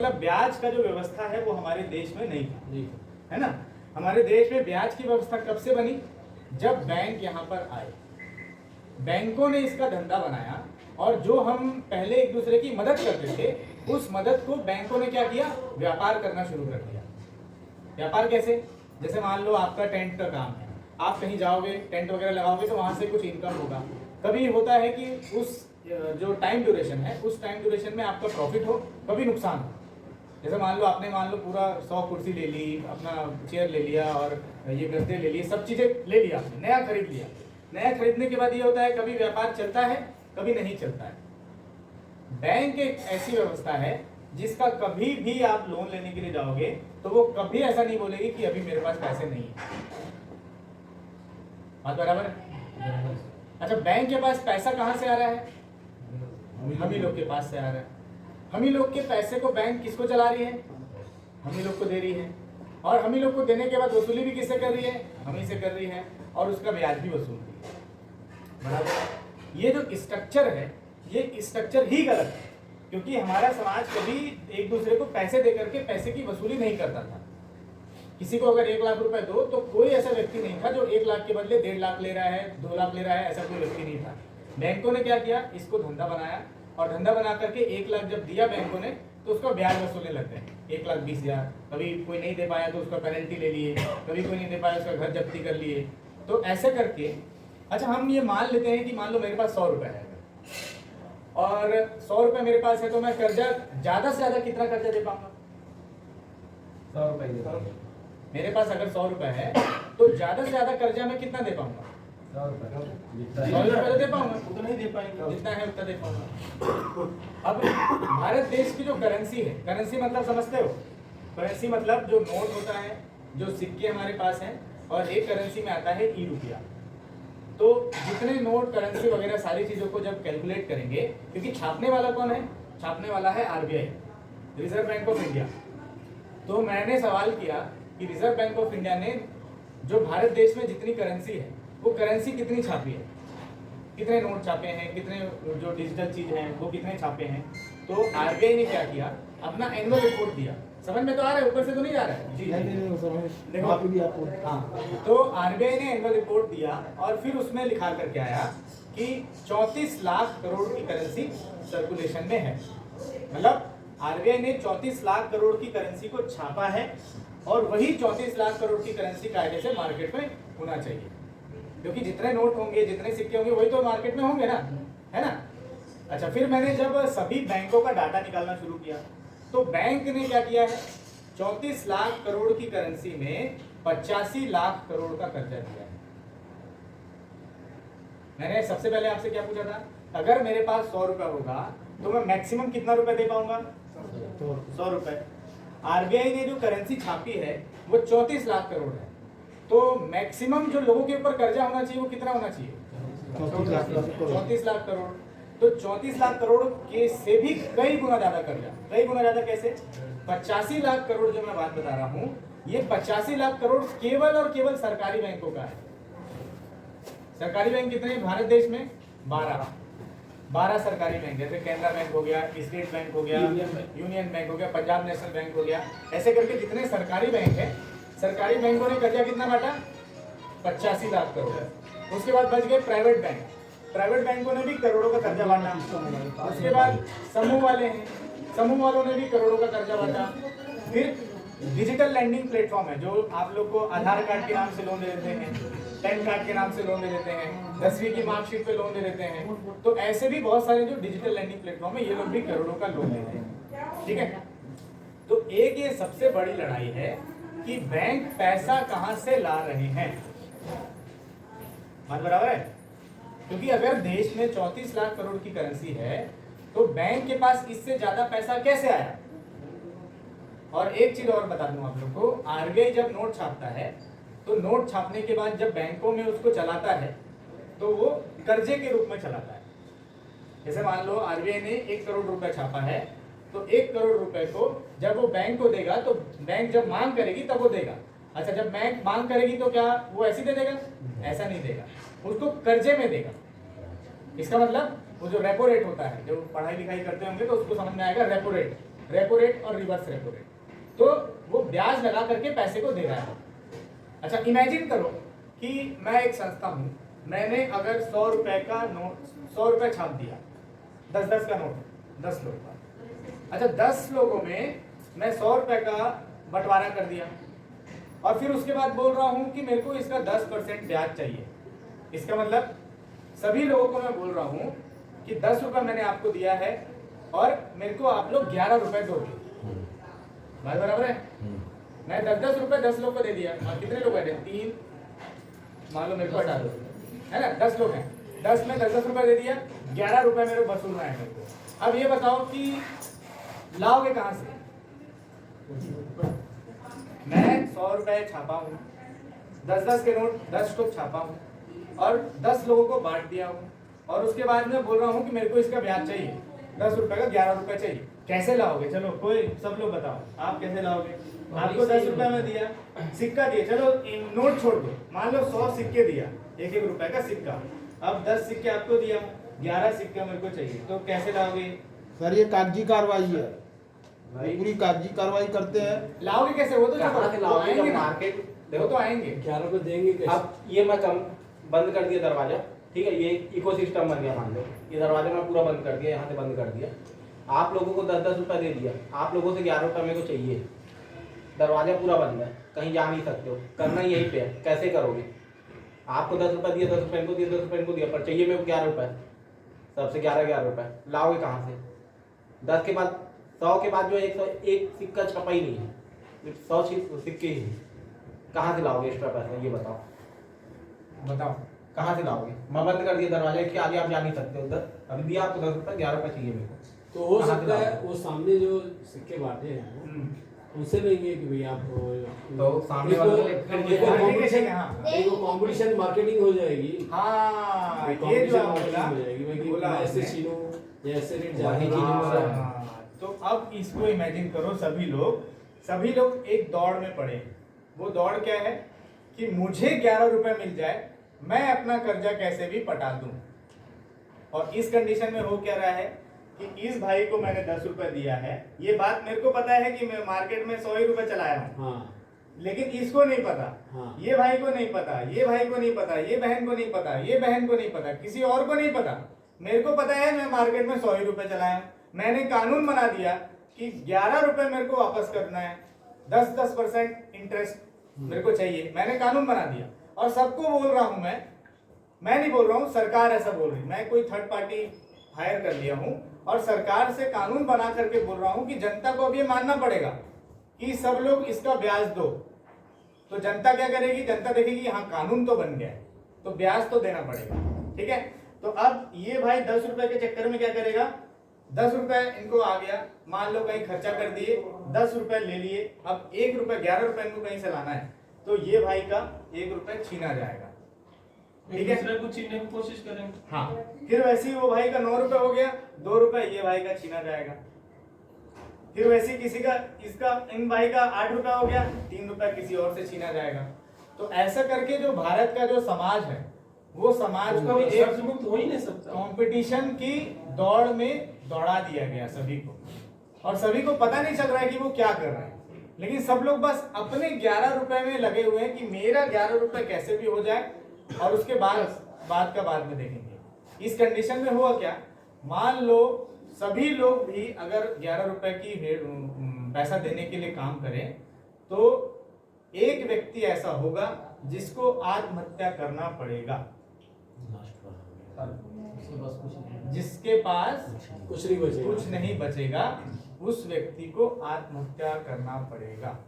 मतलब ब्याज का जो व्यवस्था है वो हमारे देश में नहीं था, है ना। हमारे देश में ब्याज की व्यवस्था कब से बनी? जब बैंक यहाँ पर आए, बैंकों ने इसका धंधा बनाया और जो हम पहले एक दूसरे की मदद करते थे उस मदद को बैंकों ने क्या किया? व्यापार करना शुरू कर दिया। व्यापार कैसे? जैसे मान लो आपका टेंट का काम है, आप कहीं जाओगे, टेंट वगैरह लगाओगे तो वहां से कुछ इनकम होगा। कभी होता है कि उस जो टाइम ड्यूरेशन है उस टाइम ड्यूरेशन में आपका प्रॉफिट हो, कभी नुकसान हो। जैसे मान लो पूरा 100 कुर्सी ले ली, अपना चेयर ले लिया और ये गद्दे ले लिए, सब चीजें ले लिया आपने, नया खरीद लिया। नया खरीदने के बाद ये होता है कभी व्यापार चलता है, कभी नहीं चलता है। बैंक एक ऐसी व्यवस्था है जिसका कभी भी आप लोन लेने के लिए जाओगे तो वो कभी ऐसा नहीं बोलेगी कि अभी मेरे पास पैसे नहीं है। बात बराबर है? अच्छा, बैंक के पास पैसा कहां से आ रहा है? हम ही लोग के पास से आ रहा है। हम ही लोग के पैसे को बैंक किसको चला रही है? हम ही लोग को दे रही है। और हम ही लोग को देने के बाद वसूली भी किससे कर रही है? हम ही से कर रही है। और उसका ब्याज भी वसूल रही है। बराबर। ये जो स्ट्रक्चर है ये स्ट्रक्चर ही गलत है, क्योंकि हमारा समाज कभी एक दूसरे को पैसे दे करके पैसे की वसूली नहीं करता था। किसी को अगर 1 लाख रुपए दो तो कोई ऐसा व्यक्ति नहीं था जो 1 लाख के बदले 1.5 लाख ले रहा है, 2 लाख ले रहा है, ऐसा कोई व्यक्ति नहीं था। बैंकों ने क्या किया? इसको धंधा बनाया और धंधा बना करके 1 लाख जब दिया बैंकों ने तो उसका ब्याज वसूलने लग गए। 1,20,000, कभी कोई नहीं दे पाया तो उसका पेनल्टी ले लिए, कभी कोई नहीं दे पाया उसका घर जब्ती कर लिए। तो ऐसे करके अच्छा हम ये मान लेते हैं कि मान लो मेरे पास 100 रुपए है और 100 रुपए मेरे पास है तो मैं कर्जा ज्यादा से ज्यादा कितना कर्जा दे पाऊंगा? 100 रुपए। मेरे पास अगर 100 रुपए है तो ज्यादा से ज्यादा कर्जा मैं कितना दे पाऊंगा? 100 रुपए। 100 रुपए तो दे पाऊंगा, उतना ही दे पाएंगे जितना है उतना दे पाऊंगा। अब भारत देश की जो करेंसी है, करेंसी मतलब समझते हो? करेंसी मतलब जो नोट होता है, जो सिक्के हमारे पास हैं, और एक करेंसी में आता है ई-रुपया। तो जितने नोट, करेंसी वगैरह सारी चीजों को जब कैलकुलेट करेंगे, क्योंकि छापने वाला कौन है? छापने वाला है RBI, reserve bank of India. तो मैंने सवाल किया कि रिजर्व बैंक ऑफ इंडिया ने जो भारत देश में जितनी करेंसी है वो करेंसी कितनी छापी है, कितने नोट छापे हैं, कितने जो डिजिटल चीज हैं वो कितने छापे हैं। तो आरबीआई ने क्या किया? अपना एनुअल रिपोर्ट दिया। समझ में तो आ रहा है? ऊपर से तो नहीं जा रहा है? जी देखो, हाँ, तो आरबीआई ने एनुअल रिपोर्ट दिया और फिर उसमें लिखा करके आया कि 34 लाख करोड़ की करेंसी सर्कुलेशन में है। मतलब आरबीआई ने 34 लाख करोड़ की करेंसी को छापा है और वही 34 लाख करोड़ की करेंसी कायदे से मार्केट में होना चाहिए, क्योंकि जितने नोट होंगे, जितने सिक्के होंगे वही तो मार्केट में होंगे ना, है ना। अच्छा, फिर मैंने जब सभी बैंकों का डाटा निकालना शुरू किया तो बैंक ने क्या किया है? 34 लाख करोड़ की करेंसी में 85 लाख करोड़ का कर्जा दिया है। मैंने सबसे पहले आपसे क्या पूछा था? अगर मेरे पास 100 रुपए होगा तो मैं मैक्सिमम कितना रुपए दे पाऊंगा? 100 रुपए। आरबीआई ने जो करेंसी छापी है वो 34 लाख करोड़ है, तो मैक्सिमम जो लोगों के ऊपर कर्जा होना चाहिए वो कितना होना चाहिए? 34 लाख करोड़। तो 34 लाख करोड़ के से भी कई गुना ज्यादा कर्जा। कई गुना ज्यादा कैसे? 85 लाख करोड़ जो मैं बात बता रहा हूं, ये 85 लाख करोड़ केवल और केवल सरकारी बैंकों का है। सरकारी बैंक कितने भारत देश में? 12 सरकारी बैंक, जैसे कैनरा बैंक हो गया, स्टेट बैंक हो गया, यूनियन बैंक हो गया, पंजाब नेशनल बैंक हो गया। ऐसे करके जितने सरकारी बैंक है, सरकारी बैंकों ने कर्जा कितना बांटा? 85 लाख करोड़। उसके बाद बच गए प्राइवेट बैंक। प्राइवेट बैंकों ने भी करोड़ों का कर्जा बांटा। उसके बाद समूह वाले हैं, समूह वालों ने भी करोड़ों का कर्जा बांटा। फिर डिजिटल लैंडिंग प्लेटफॉर्म है जो आप लोग को आधार कार्ड के नाम से लोन दे देते हैं, पैन कार्ड के नाम से लोन दे देते हैं, 10वीं की मार्कशीट पे लोन दे देते हैं। तो ऐसे भी बहुत सारे जो डिजिटल लैंडिंग प्लेटफॉर्म है, ये लोग भी करोड़ों का लोन देते हैं। ठीक है, तो एक ये सबसे बड़ी लड़ाई है कि बैंक पैसा कहां से ला रहे हैं। बात बराबर है? क्योंकि अगर देश में 34 लाख करोड़ की करेंसी है तो बैंक के पास इससे ज्यादा पैसा कैसे आया? और एक चीज और बता दूं आप लोग को, आरबीआई जब नोट छापता है तो नोट छापने के बाद जब बैंकों में उसको चलाता है तो वो कर्जे के रूप में चलाता है। जैसे मान लो आरबीआई ने 1 करोड़ रुपए छापा है तो 1 करोड़ रुपए को जब वो बैंक को देगा तो बैंक जब मांग करेगी तब वो देगा। अच्छा, जब बैंक मांग करेगी तो क्या वो ऐसे दे देगा? ऐसा नहीं देगा, उसको कर्जे में देगा। इसका मतलब वो जो रेपो रेट होता है, जो पढ़ाई लिखाई करते होंगे तो उसको समझ में आएगा रेपो रेट। रेपो रेट और रिवर्स रेपो रेट, तो वो ब्याज लगा करके पैसे को दे रहा है। अच्छा इमेजिन करो कि मैं एक संस्था हूँ, मैंने अगर 100 रुपए का नोट 100 रुपए छाप दिया, 10-10 का नोट 10 लोग का। अच्छा 10 लोगों में मैं 100 रुपए का बंटवारा कर दिया और फिर उसके बाद बोल रहा हूँ कि मेरे को इसका 10% ब्याज चाहिए। इसका मतलब सभी लोगों को मैं बोल रहा हूँ कि 10 रुपए मैंने आपको दिया है और मेरे को आप लोग 11 रुपए दोगे। बात बराबर है? मैं 10-10 रुपए 10 लोग को दे दिया और कितने लोग बैठे? 3, मान लो मेरे को हटा दो, है ना, 10 लोग हैं, 10 में 10-10 रुपए दे दिया, 11 रुपए मेरे को वसूलना है मेरे को। अब ये बताओ कि लाओगे कहाँ से? मैं 100 रुपए छापा हूँ, 10-10 के नोट 10 को छापा हूँ और 10 लोगों को बांट दिया हूँ और उसके बाद में बोल रहा हूँ कि मेरे को इसका ब्याज चाहिए, 10 रुपए का 11 रुपए चाहिए। कैसे लाओगे? चलो कोई सब लोग बताओ, आप कैसे लाओगे? आपको 10 रुपए में दिया, सिक्का दिया, चलो नोट छोड़ दो, मान लो 100 सिक्के दिया, 1-1 रुपए का सिक्का, अब 10 सिक्के आपको दिया, 11 सिक्के मेरे को चाहिए, तो कैसे लाओगे? सर ये कागजी कार्रवाई है, पूरी कागजी कार्रवाई करते हैं। लाओगे कैसे? वो तो कहाँ से छोड़ो, लाओगे? आएंगे जब ना, मार्केट वो तो आएंगे। 11 को देंगे कैसे? अब ये मैं कम बंद कर दिया दरवाजा, ठीक है, ये इकोसिस्टम बन गया, मान लो ये दरवाजा मैं पूरा बंद कर दिया, यहाँ से बंद कर दिया, आप लोगों को 10-10 रुपए दे दिया, आप लोगों से 11 रुपए मेरे को चाहिए, दरवाजा पूरा बंद है, कहीं जा नहीं सकते हो, करना यहीं पे है, कैसे करोगे? आपको 10 रुपए दिया, 10 रुपए इनको दिया, 10 रुपए इनको दिया, पर चाहिए मेरे को 11 रुपए, सबसे 11 रुपए लाओगे कहाँ से? 10 के बाद 100 के बाद जो 101 सिक्का छपा ही नहीं है, 100 सिक्के ही हैं। कहाँ से लाओगे एक्स्ट्रा पैसा, ये बताओ कहाँ से लाओगे? मैं बंद कर दिया दरवाजा, इसके आगे आप जा नहीं सकते उधर, अभी दिया आपको 10 रुपए, 11 रुपए चाहिए मेरे को, तो हो कहाँ से सकता है लाओगे? वो सामने जो सिक्के बांटे हैं उनसे लेंगे कि भैया आप तो सामने वाले कंपटीशन मार्केटिंग हो जाएगी। हाँ, ये जो कंपटीशन आप मार्केटिंग बोला, हो जाएगी, मैं कि बोला मैं ऐसे आपने। छीनूं या ऐसे रेट वही चीज़ ज्यादा हो रहा है। हाँ, तो अब इसको इमेजिन करो, सभी लोग एक दौड़ में पड़े। वो दौड़ क्या है कि मुझे 11 रुपए मिल जाए, मैं अपना कर्जा कैसे भी पटा दूं। और इस कंडीशन में हो क्या रहा है कि इस भाई को मैंने 10 रुपए दिया है, ये बात मेरे को पता है कि मैं मार्केट में 100 ही रुपए चलाया हूँ, हाँ लेकिन इसको नहीं पता, हाँ। ये भाई को नहीं पता, ये भाई को नहीं पता, ये बहन को नहीं पता, ये बहन को नहीं पता, किसी और को नहीं पता। मेरे को पता है मैं मार्केट में 100 ही रुपए चलाया हूं। मैंने कानून बना दिया कि 11 रुपए मेरे को वापस करना है, 10% इंटरेस्ट मेरे को चाहिए, मैंने कानून बना दिया और सबको बोल रहा हूं। मैं नहीं बोल रहा हूं, सरकार ऐसा बोल रही, मैं कोई थर्ड पार्टी हायर कर लिया हूं और सरकार से कानून बना करके बोल रहा हूं कि जनता को अब ये मानना पड़ेगा कि सब लोग इसका ब्याज दो। तो जनता क्या करेगी? जनता देखेगी हाँ कानून तो बन गया है, तो ब्याज तो देना पड़ेगा, ठीक है। तो अब ये भाई 10 रुपए के चक्कर में क्या करेगा? 10 रुपए इनको आ गया, मान लो कहीं खर्चा कर दिए, 10 रुपए ले लिए, अब 1 रुपए 11 रुपए इनको कहीं से लाना है, तो ये भाई का 1 रुपए छीना जाएगा, ठीक है। दूसरे को छीनने की कोशिश करेंगे। हाँ, फिर वैसे ही वो भाई का 9 रुपए हो गया, 2 रुपए ये भाई का छीना जाएगा। फिर वैसे किसी का इसका इन भाई का 8 रुपए हो गया, 3 रुपए किसी और से छीना जाएगा। तो ऐसा करके जो भारत का जो समाज है, वो समाज को एक कर्ज मुक्त हो ही नहीं सकता। कंपटीशन की दौड़ में दौड़ा दिया गया सभी को, और सभी को पता नहीं चल रहा है कि वो क्या कर रहे हैं, लेकिन सब लोग बस अपने 11 रुपए में लगे हुए हैं कि मेरा 11 रुपए कैसे भी हो जाए, और उसके बाद का बाद में देखेंगे। इस कंडीशन में हुआ क्या, मान लो सभी लोग भी अगर 11 रुपए की पैसा देने के लिए काम करें, तो एक व्यक्ति ऐसा होगा जिसको आत्महत्या करना पड़ेगा, जिसके पास कुछ नहीं बचेगा। कुछ नहीं बचेगा, उस व्यक्ति को आत्महत्या करना पड़ेगा।